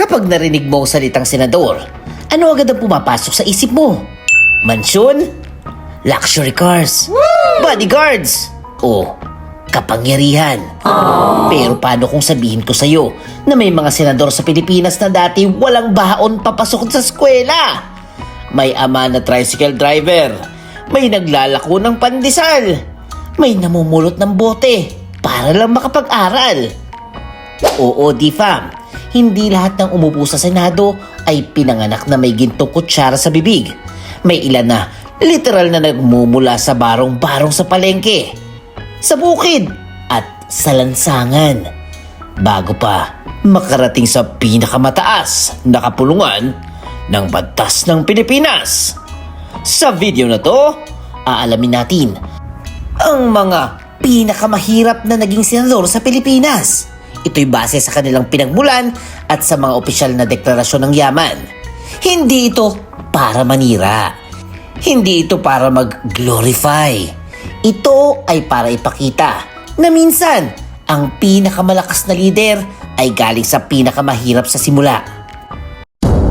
Kapag narinig mo ang salitang senador, ano agad ang pumapasok sa isip mo? Mansyon? Luxury cars? Bodyguards? O kapangyarihan? Pero paano kung sabihin ko sa'yo na may mga senador sa Pilipinas na dati walang baon papasok sa eskwela? May ama na tricycle driver, may naglalako ng pandesal, may namumulot ng bote para lang makapag-aral. Oo, Di-Fam, hindi lahat ng umupo sa Senado ay pinanganak na may gintong kutsara sa bibig. May ilan na literal na nagmumula sa barong-barong sa palengke, sa bukid at sa lansangan, bago pa makarating sa pinakamataas na kapulungan ng batas ng Pilipinas. Sa video na to, aalamin natin ang mga pinakamahirap na naging senador sa Pilipinas. Ito'y base sa kanilang pinagmulan at sa mga opisyal na deklarasyon ng yaman. Hindi ito para manira. Hindi ito para mag-glorify. Ito ay para ipakita na minsan ang pinakamalakas na lider ay galing sa pinakamahirap sa simula.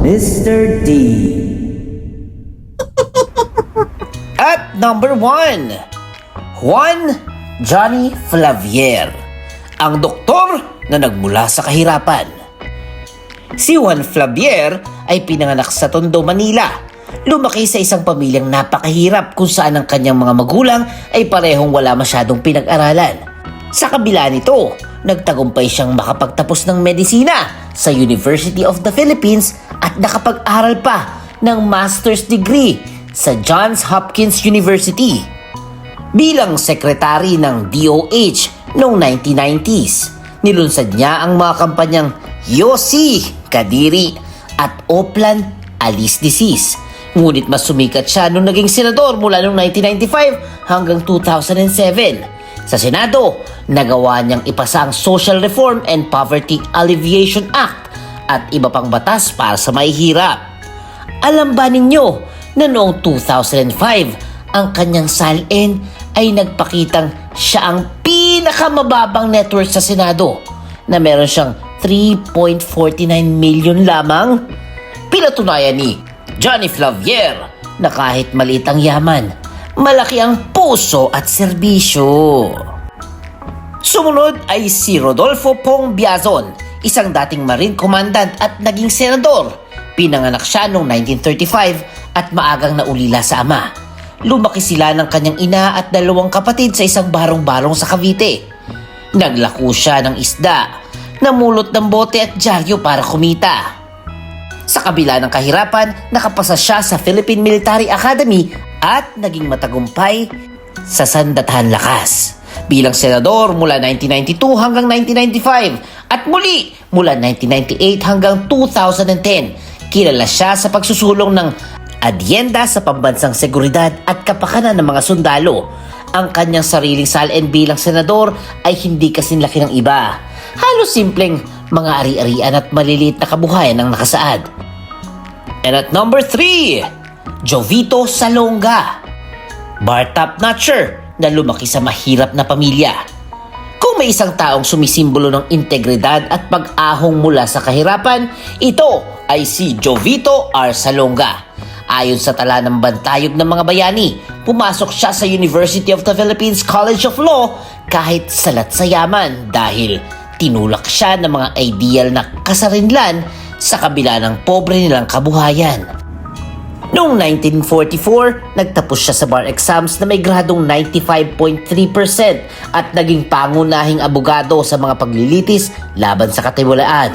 Mr. D. At number 1, Juan Johnny Flavier, ang doktor na nagmula sa kahirapan. Si Juan Flavier ay pinanganak sa Tondo, Manila. Lumaki sa isang pamilyang napakahirap kung saan ang kanyang mga magulang ay parehong wala masyadong pinag-aralan. Sa kabila nito, nagtagumpay siyang makapagtapos ng medisina sa University of the Philippines at nakapag-aral pa ng master's degree sa Johns Hopkins University. Bilang sekretary ng DOH noong 1990s, nilunsad niya ang mga kampanyang Yossi Kadiri at Oplan Alice Disease. Ngunit mas sumikat siya nung naging senador mula noong 1995 hanggang 2007. Sa Senado, nagawa niyang ipasa ang Social Reform and Poverty Alleviation Act at iba pang batas para sa mahihirap. Alam ba ninyo na noong 2005, ang kanyang salin ay nagpakitang siya ang pinakamababang net worth sa Senado na meron siyang 3.49 million lamang? Pinatunayan ni Johnny Flavier na kahit maliit ang yaman, malaki ang puso at serbisyo. Sumunod ay si Rodolfo Pong Biazon, isang dating Marine Commandant at naging senador. Pinanganak siya noong 1935 at maagang naulila sa ama. Lumaki sila ng kanyang ina at dalawang kapatid sa isang barong-barong sa Cavite. Naglako siya ng isda, namulot ng bote at dyaryo para kumita. Sa kabila ng kahirapan, nakapasa siya sa Philippine Military Academy at naging matagumpay sa Sandatahan Lakas bilang senador mula 1992 hanggang 1995 at muli mula 1998 hanggang 2010. Kilala siya sa pagsusulong ng adyenda sa pambansang seguridad at kapakanan ng mga sundalo. Ang kanyang sariling salin bilang senador ay hindi kasing laki ng iba. Halos simpleng mga ari-arian at maliliit na kabuhayan ang nakasaad. And at number 3, Jovito Salonga, bar top notcher na lumaki sa mahirap na pamilya. Kung may isang taong sumisimbolo ng integridad at pag-ahong mula sa kahirapan, ito ay si Jovito R. Salonga. Ayon sa tala ng bantayog ng mga bayani, pumasok siya sa University of the Philippines College of Law kahit salat sa yaman dahil tinulak siya ng mga ideal na kasarinlan sa kabila ng pobre nilang kabuhayan. Noong 1944, nagtapos siya sa bar exams na may gradong 95.3% at naging pangunahing abogado sa mga paglilitis laban sa katiwalaan.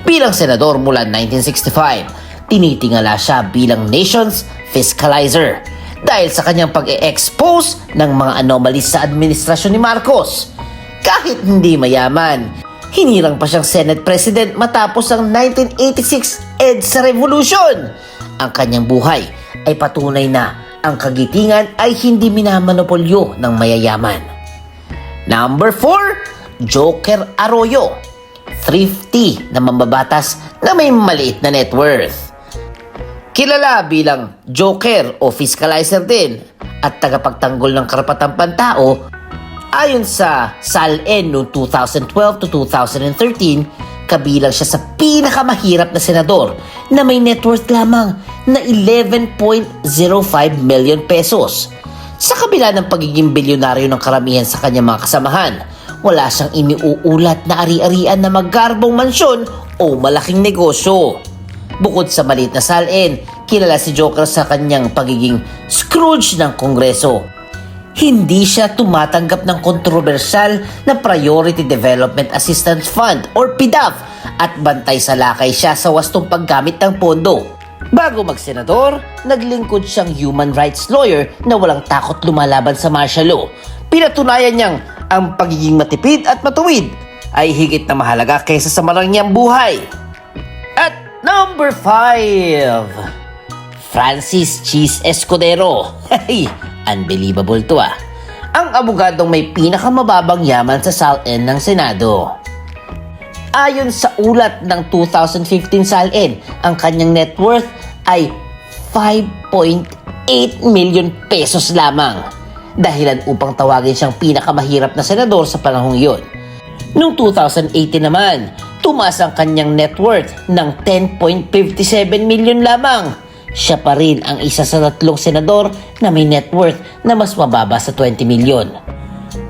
Bilang senador mula 1965, tinitingala siya bilang nation's fiscalizer dahil sa kanyang pag-e-expose ng mga anomalies sa administrasyon ni Marcos. Kahit hindi mayaman, hinirang pa siyang Senate President matapos ang 1986 EDSA Revolution. Ang kanyang buhay ay patunay na ang kagitingan ay hindi minamonopolyo ng mayayaman. Number 4, Joker Arroyo, thrifty na mambabatas na may maliit na net worth. Kilala bilang Joker o fiscalizer din at tagapagtanggol ng karapatang pantao, ayon sa SALN noong 2012 to 2013, kabilang siya sa pinakamahirap na senador na may net worth lamang na 11.05 million pesos. Sa kabila ng pagiging bilyonaryo ng karamihan sa kanyang mga kasamahan, wala siyang iniuulat na ari-arian na magarbong mansyon o malaking negosyo. Bukod sa maliit na salin, kilala si Joker sa kanyang pagiging Scrooge ng Kongreso. Hindi siya tumatanggap ng kontrobersyal na Priority Development Assistance Fund or PDAF at bantay sa lakay siya sa wastong paggamit ng pondo. Bago magsenador, naglingkod siyang human rights lawyer na walang takot lumalaban sa martial law. Pinatunayan niyang ang pagiging matipid at matuwid ay higit na mahalaga kaysa sa marangyang buhay. At number 5, Francis Cheese Escudero. Hey, unbelievable to ah. Ang abogadong may pinakamababang yaman sa SALN ng Senado. Ayon sa ulat ng 2015 SALN, ang kanyang net worth ay 5.8 million pesos lamang. Dahilan upang tawagin siyang pinakamahirap na senador sa panahong iyon. Noong 2018 naman, tumaas ang kanyang net worth ng 10.57 million lamang. Siya pa rin ang isa sa 3 senador na may net worth na mas mababa sa 20 million.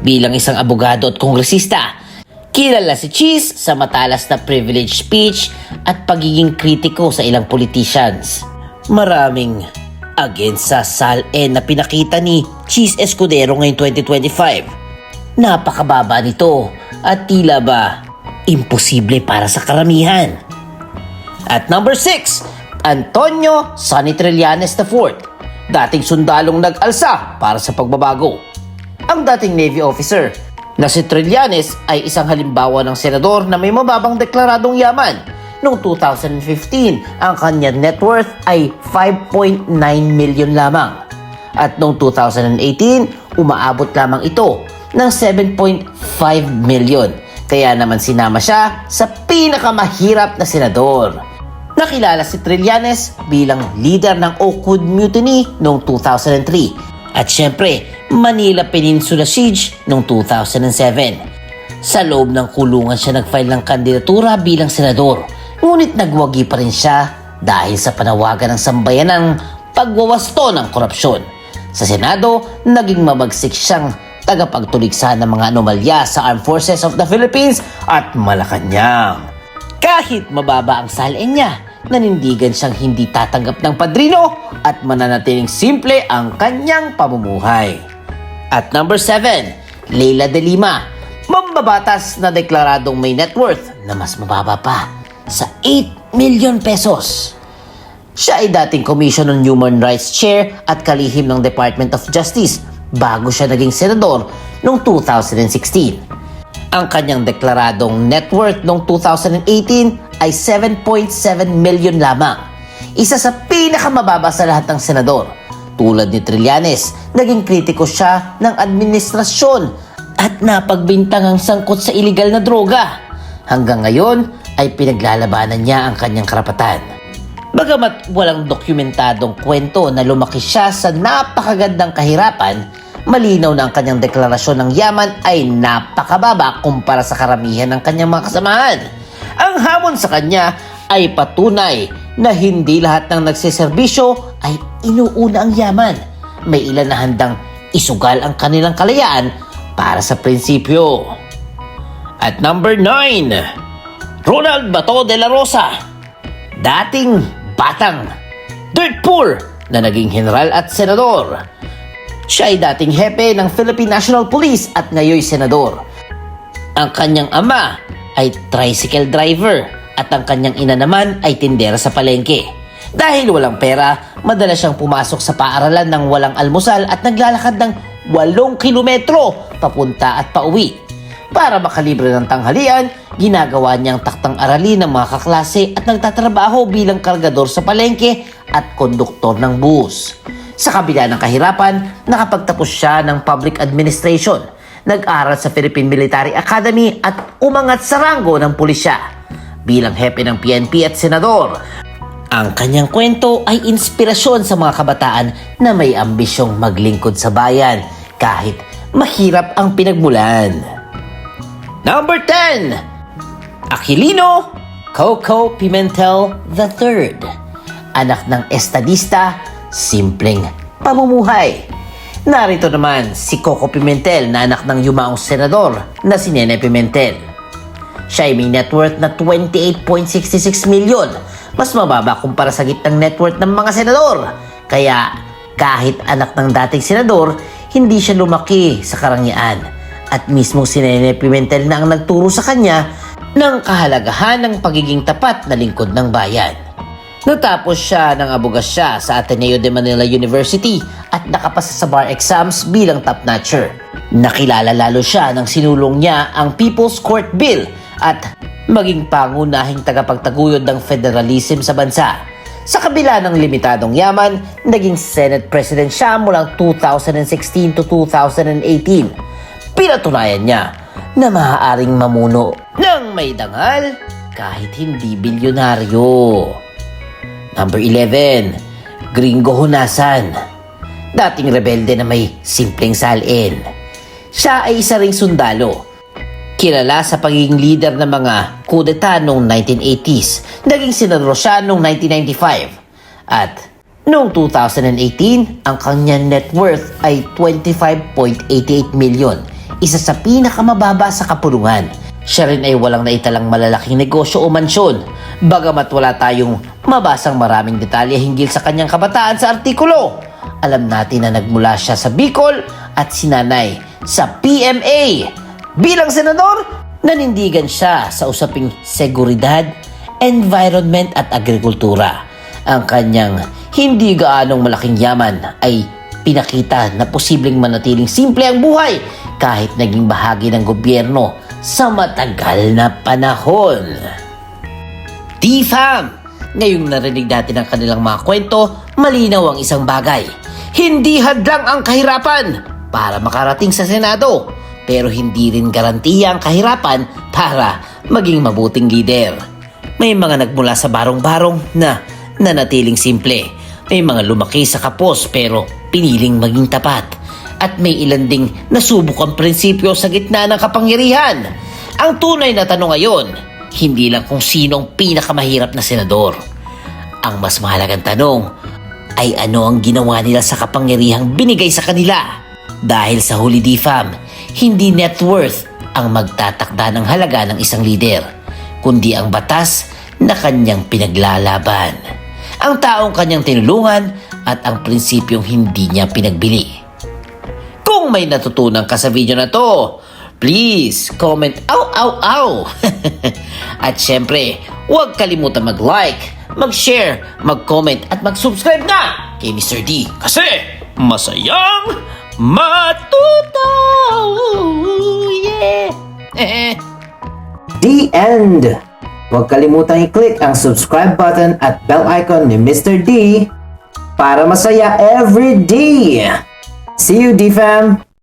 Bilang isang abogado at kongresista, kilala si Cheese sa matalas na privilege speech at pagiging kritiko sa ilang politicians. Maraming against sa SALN na pinakita ni Cheese Escudero ngayong 2025. Napakababa nito at tila ba imposible para sa karamihan. At number 6, Antonio Sonny Trillanes IV, dating sundalong nag-alsa para sa pagbabago. Ang dating Navy officer na si Trillanes ay isang halimbawa ng senador na may mababang deklaradong yaman. Noong 2015, ang kanyang net worth ay 5.9 million lamang. At noong 2018, umaabot lamang ito ng 7.5 million. Kaya naman sinama siya sa pinakamahirap na senador. Nakilala si Trillanes bilang leader ng Oakwood Mutiny noong 2003 at syempre Manila Peninsula Siege noong 2007. Sa loob ng kulungan siya nag-file ng kandidatura bilang senador, ngunit nagwagi pa rin siya dahil sa panawagan ng sambayanang pagwawasto ng korupsyon. Sa Senado, naging mabagsik siyang tagapagtuligsa ng mga anomalya sa Armed Forces of the Philippines at Malacanang. Kahit mababa ang SALN niya, nanindigan siyang hindi tatanggap ng padrino at mananatiling simple ang kanyang pamumuhay. At number 7, Leila de Lima, mambabatas na deklaradong may net worth na mas mababa pa sa 8 million pesos. Siya ay dating Commission on Human Rights Chair at kalihim ng Department of Justice bago siya naging senador noong 2016. Ang kanyang deklaradong net worth noong 2018 ay 7.7 million lamang. Isa sa pinakamababa sa lahat ng senador. Tulad ni Trillanes, naging kritiko siya ng administrasyon at napagbintangang sangkot sa iligal na droga. Hanggang ngayon ay pinaglalabanan niya ang kanyang karapatan. Bagamat walang dokumentadong kwento na lumaki siya sa napakagandang kahirapan, malinaw na ang kanyang deklarasyon ng yaman ay napakababa kumpara sa karamihan ng kanyang mga kasamahan. Ang hamon sa kanya ay patunay na hindi lahat ng nagsiservisyo ay inuuna ang yaman. May ilan na handang isugal ang kanilang kalayaan para sa prinsipyo. At number 9, Ronald Bato de la Rosa, dating batang dirt poor na naging general at senador. Siya ay dating hepe ng Philippine National Police at ngayoy senador. Ang kanyang ama ay tricycle driver at ang kanyang ina naman ay tindera sa palengke. Dahil walang pera, madalas siyang pumasok sa paaralan ng walang almusal at naglalakad ng 8 kilometro papunta at pauwi. Para makalibre ng tanghalian, ginagawa niyang taktang aralin ng mga kaklase at nagtatrabaho bilang kargador sa palengke at konduktor ng bus. Sa kabila ng kahirapan, nakapagtapos siya ng public administration, nag-aral sa Philippine Military Academy at umangat sa ranggo ng pulisya. Bilang hepe ng PNP at senador, ang kanyang kwento ay inspirasyon sa mga kabataan na may ambisyong maglingkod sa bayan kahit mahirap ang pinagmulan. Number 10, Aquilino Coco Pimentel III, anak ng estadista, simpleng pamumuhay. Narito naman si Coco Pimentel na anak ng yumaong senador na si Nene Pimentel. Siya ay may net worth na 28.66 milyon, mas mababa kumpara sa gitnang net worth ng mga senador. Kaya kahit anak ng dating senador, hindi siya lumaki sa karangyaan. At mismo si Nene Pimentel na ang nagturo sa kanya ng kahalagahan ng pagiging tapat na lingkod ng bayan. Natapos siya ng abogasya sa Ateneo de Manila University at nakapasa sa bar exams bilang top-notcher. Nakilala lalo siya nang sinulong niya ang People's Court Bill at maging pangunahing tagapagtaguyod ng federalism sa bansa. Sa kabila ng limitadong yaman, naging Senate President siya mula 2016 to 2018. Pinatunayan niya na maaaring mamuno ng may dangal kahit hindi bilyonaryo. Number 11, Gringo Honasan. Dating rebelde na may simpleng salin. Siya ay isa ring sundalo. Kilala sa pagiging leader ng mga kudeta noong 1980s. Naging senador siya noong 1995. At noong 2018, ang kanyang net worth ay 25.88 milyon. Isa sa pinakamababa sa kapulungan. Siya rin ay walang naitalang malalaking negosyo o mansyon. Bagamat wala tayong mabasang maraming detalye hinggil sa kanyang kabataan sa artikulo. Alam natin na nagmula siya sa Bicol at sinanay sa PMA. Bilang senador, nanindigan siya sa usaping seguridad, environment at agrikultura. Ang kanyang hindi gaanong malaking yaman ay pinakita na posibleng manatiling simple ang buhay kahit naging bahagi ng gobyerno sa matagal na panahon. D-Fam! Ngayong narinig natin ang kanilang mga kwento, malinaw ang isang bagay. Hindi hadlang ang kahirapan para makarating sa Senado, pero hindi rin garantiya ang kahirapan para maging mabuting lider. May mga nagmula sa barong-barong na nanatiling simple. May mga lumaki sa kapos pero piniling maging tapat. At may ilan ding nasubok ang prinsipyo sa gitna ng kapangyarihan. Ang tunay na tanong ngayon, hindi lang kung sino ang pinakamahirap na senador. Ang mas mahalagang tanong ay ano ang ginawa nila sa kapangyarihang binigay sa kanila. Dahil sa huli D-Fam, hindi net worth ang magtatakda ng halaga ng isang lider, kundi ang batas na kanyang pinaglalaban. Ang taong kanyang tinulungan at ang prinsipyong hindi niya pinagbili. Kung may natutunan ka sa video na to, please comment ow ow ow. At syempre, huwag kalimutan mag-like, mag-share, mag-comment at mag-subscribe na kay Mr. D kasi masayang matuto. Yeah. The end. Huwag kalimutan i-click ang subscribe button at bell icon ni Mr. D para masaya every day. See you, D-Fam!